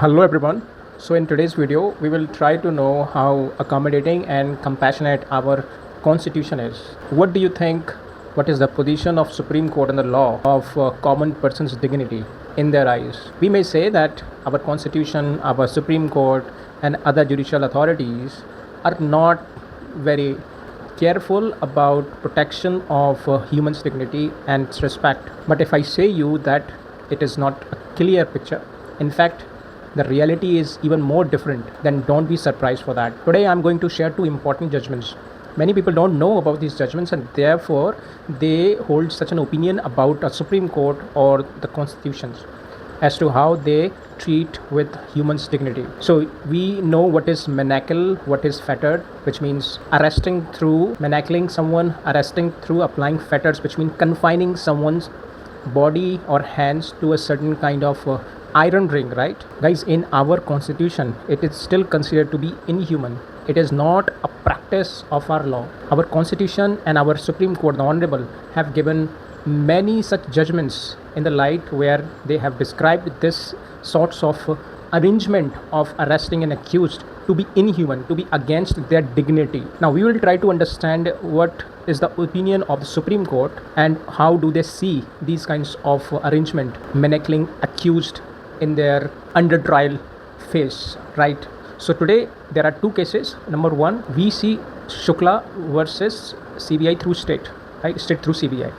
Hello everyone. So in today's video, we will try to know how accommodating and compassionate our constitution is. What do you think? What is the position of Supreme Court and the law of common person's dignity in their eyes? We may say that our constitution, our Supreme Court and other judicial authorities are not very careful about protection of humans' dignity and respect. But if I say you that it is not a clear picture, in fact, the reality is even more different, then don't be surprised for that. Today I'm going to share two important judgments. Many people don't know about these judgments and therefore they hold such an opinion about a Supreme Court or the constitutions as to how they treat with humans' dignity. So we know what is manacle, what is fettered, which means arresting through manacling someone, arresting through applying fetters, which means confining someone's body or hands to a certain kind of iron ring, right? Guys, in our constitution, it is still considered to be inhuman. It is not a practice of our law. Our constitution and our Supreme Court, the Honorable, have given many such judgments in the light where they have described this sorts of arrangement of arresting an accused to be inhuman, to be against their dignity. Now we will try to understand what is the opinion of the Supreme Court and how do they see these kinds of arrangement manacling accused in their under trial phase, right? So today there are two cases. Number one, VC Shukla versus CBI through state, right? State through CBI.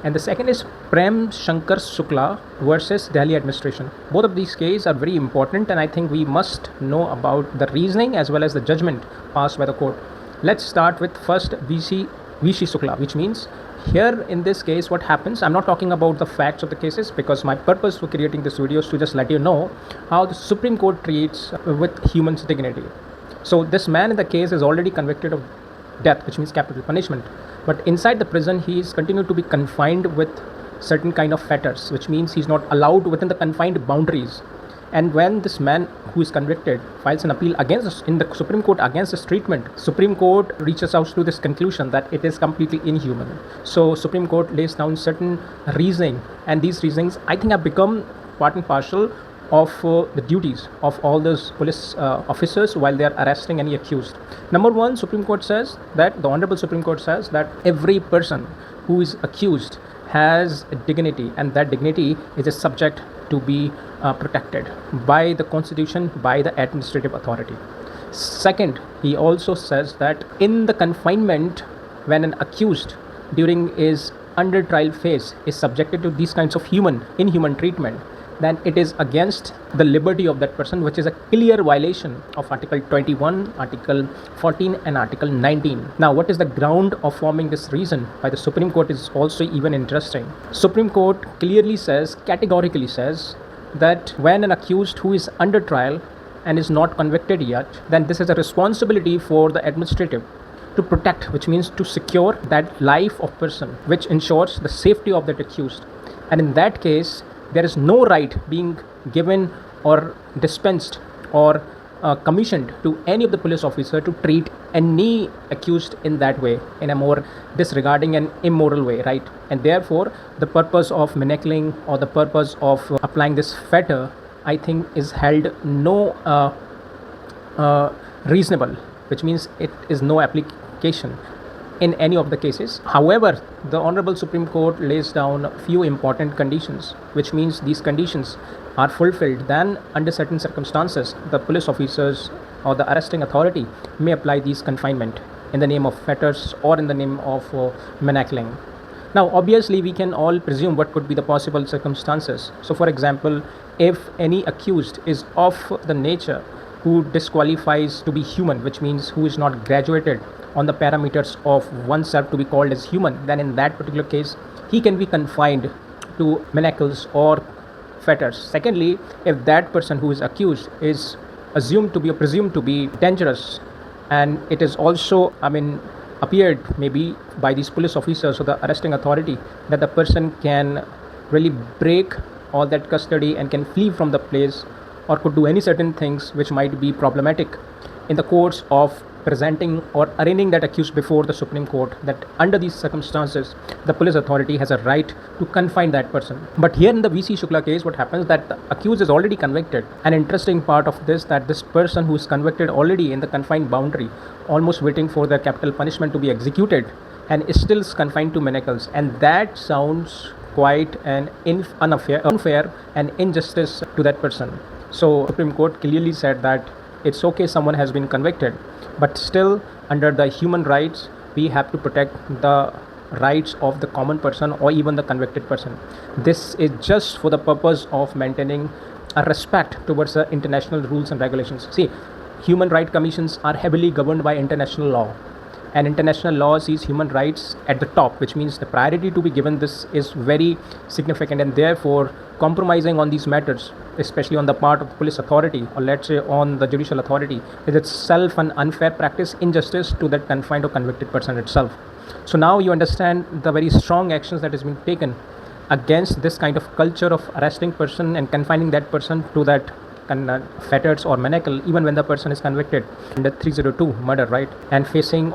And the second is Prem Shankar Shukla versus Delhi administration. Both of these cases are very important and I think we must know about the reasoning as well as the judgment passed by the court. Let's start with first VC Shukla, which means here in this case what happens, I'm not talking about the facts of the cases because my purpose for creating this video is to just let you know how the Supreme Court treats with humans' dignity. So this man in the case is already convicted of death, which means capital punishment, but inside the prison he is continued to be confined with certain kind of fetters, which means he's not allowed within the confined boundaries. And when this man who is convicted files an appeal against us in the Supreme Court against this treatment, Supreme Court reaches out to this conclusion that it is completely inhuman. So Supreme Court lays down certain reasoning, and these reasonings I think have become part and parcel of the duties of all those police officers while they are arresting any accused. Number one, Supreme Court says that, the Honorable Supreme Court says that every person who is accused has a dignity, and that dignity is a subject to be protected by the Constitution, by the administrative authority. Second, he also says that in the confinement, when an accused during his under trial phase is subjected to these kinds of inhuman treatment, then it is against the liberty of that person, which is a clear violation of Article 21, Article 14 and Article 19. Now what is the ground of forming this reason by the Supreme Court is also even interesting. Supreme Court clearly says, categorically says, that when an accused who is under trial and is not convicted yet, then this is a responsibility for the administrative to protect, which means to secure that life of person, which ensures the safety of that accused. And in that case, there is no right being given or dispensed or commissioned to any of the police officer to treat any accused in that way, in a more disregarding and immoral way, right? And therefore the purpose of manacling or the purpose of applying this fetter, I think, is held no reasonable, which means it is no application in any of the cases. However, the Honorable Supreme Court lays down a few important conditions, which means these conditions are fulfilled, then under certain circumstances the police officers or the arresting authority may apply these confinement in the name of fetters or in the name of manacling. Now obviously we can all presume what could be the possible circumstances. So for example, if any accused is of the nature who disqualifies to be human, which means who is not graduated on the parameters of oneself to be called as human, then in that particular case he can be confined to manacles or fetters. Secondly, if that person who is accused is assumed to be or presumed to be dangerous, and it is also appeared maybe by these police officers or the arresting authority that the person can really break all that custody and can flee from the place or could do any certain things which might be problematic in the course of presenting or arraigning that accused before the Supreme Court, that under these circumstances the police authority has a right to confine that person. But here in the VC Shukla case, what happens that the accused is already convicted. An interesting part of this, that this person who is convicted already in the confined boundary, almost waiting for the capital punishment to be executed, and is still confined to manacles, and that sounds quite an unfair and injustice to that person. So Supreme Court clearly said that it's okay, someone has been convicted, but still under the human rights we have to protect the rights of the common person or even the convicted person. This is just for the purpose of maintaining a respect towards the international rules and regulations. See, human rights commissions are heavily governed by international law, and international law sees human rights at the top, which means the priority to be given this is very significant, and therefore compromising on these matters, especially on the part of the police authority or let's say on the judicial authority, is itself an unfair practice, injustice to that confined or convicted person itself. So now you understand the very strong actions that has been taken against this kind of culture of arresting person and confining that person to that fetters or manacle even when the person is convicted in the 302 murder, right, and facing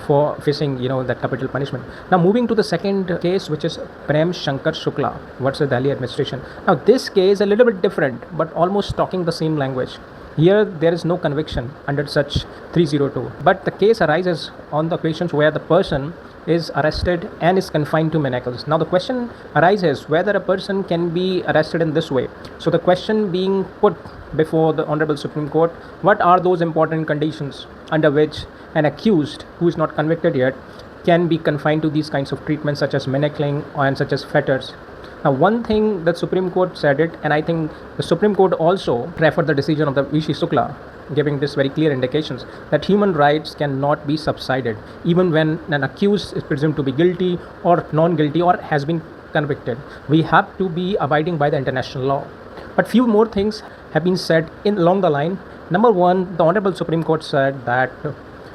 the capital punishment. Now moving to the second case, which is Prem Shankar Shukla versus Delhi administration. Now this case is a little bit different but almost talking the same language. Here there is no conviction under such 302, but the case arises on the occasions where the person is arrested and is confined to manacles. Now the question arises whether a person can be arrested in this way. So the question being put before the Honorable Supreme Court, what are those important conditions under which an accused who is not convicted yet can be confined to these kinds of treatments such as manacling and such as fetters. Now one thing that Supreme Court said it, and I think the Supreme Court also referred the decision of the Vishi Shukla, giving this very clear indications that human rights cannot be subsided even when an accused is presumed to be guilty or non-guilty or has been convicted. We have to be abiding by the international law. But few more things have been said in along the line. Number one, the Honorable Supreme Court said that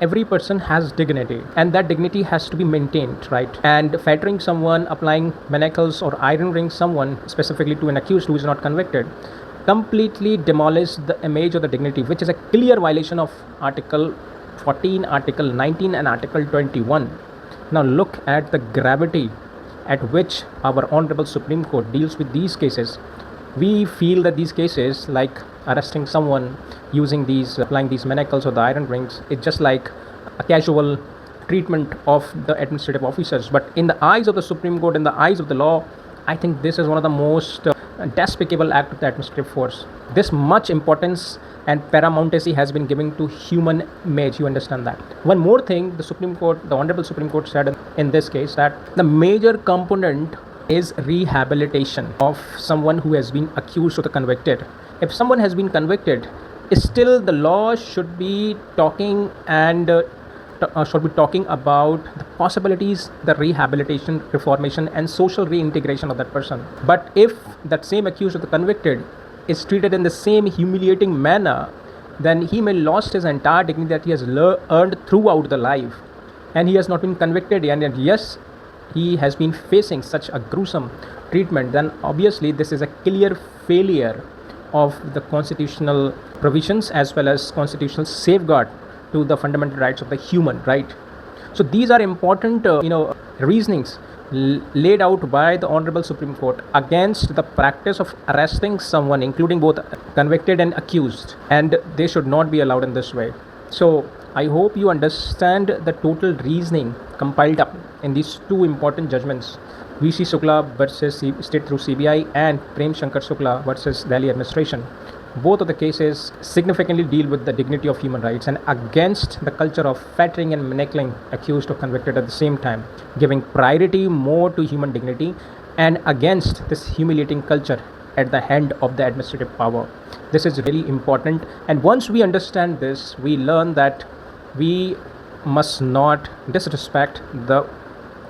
every person has dignity and that dignity has to be maintained, right? And fettering someone, applying manacles or iron ring someone specifically to an accused who is not convicted completely demolish the image of the dignity, which is a clear violation of Article 14, Article 19 and Article 21. Now look at the gravity at which our Honorable Supreme Court deals with these cases. We feel that these cases, like arresting someone using these, applying these manacles or the iron rings, it's just like a casual treatment of the administrative officers. But in the eyes of the Supreme Court, in the eyes of the law, I think this is one of the most despicable act of the administrative force. This much importance and paramountcy has been given to human image. You understand that. One more thing, the Supreme Court, the Honorable Supreme Court said in this case that the major component is rehabilitation of someone who has been accused or convicted. If someone has been convicted, still the law should be talking and about the possibilities, the rehabilitation, reformation and social reintegration of that person. But if that same accused or the convicted is treated in the same humiliating manner, then he may lost his entire dignity that he has earned throughout the life, and he has not been convicted yet, and yes, he has been facing such a gruesome treatment. Then obviously this is a clear failure of the constitutional provisions as well as constitutional safeguard to the fundamental rights of the human, right? So these are important reasonings laid out by the Honorable Supreme Court against the practice of arresting someone, including both convicted and accused, and they should not be allowed in this way. So I hope you understand the total reasoning compiled up in these two important judgments, VC Shukla versus State through CBI and Prem Shankar Shukla versus Delhi administration. Both of the cases significantly deal with the dignity of human rights and against the culture of fettering and manacling accused or convicted at the same time, giving priority more to human dignity and against this humiliating culture at the hand of the administrative power. This is really important, and once we understand this, we learn that we must not disrespect the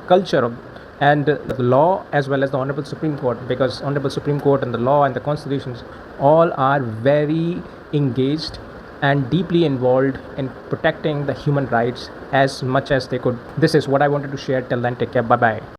culture and the law as well as the Honorable Supreme Court, because Honorable Supreme Court and the law and the constitutions all are very engaged and deeply involved in protecting the human rights as much as they could. This is what I wanted to share. Till then, take care. Bye bye.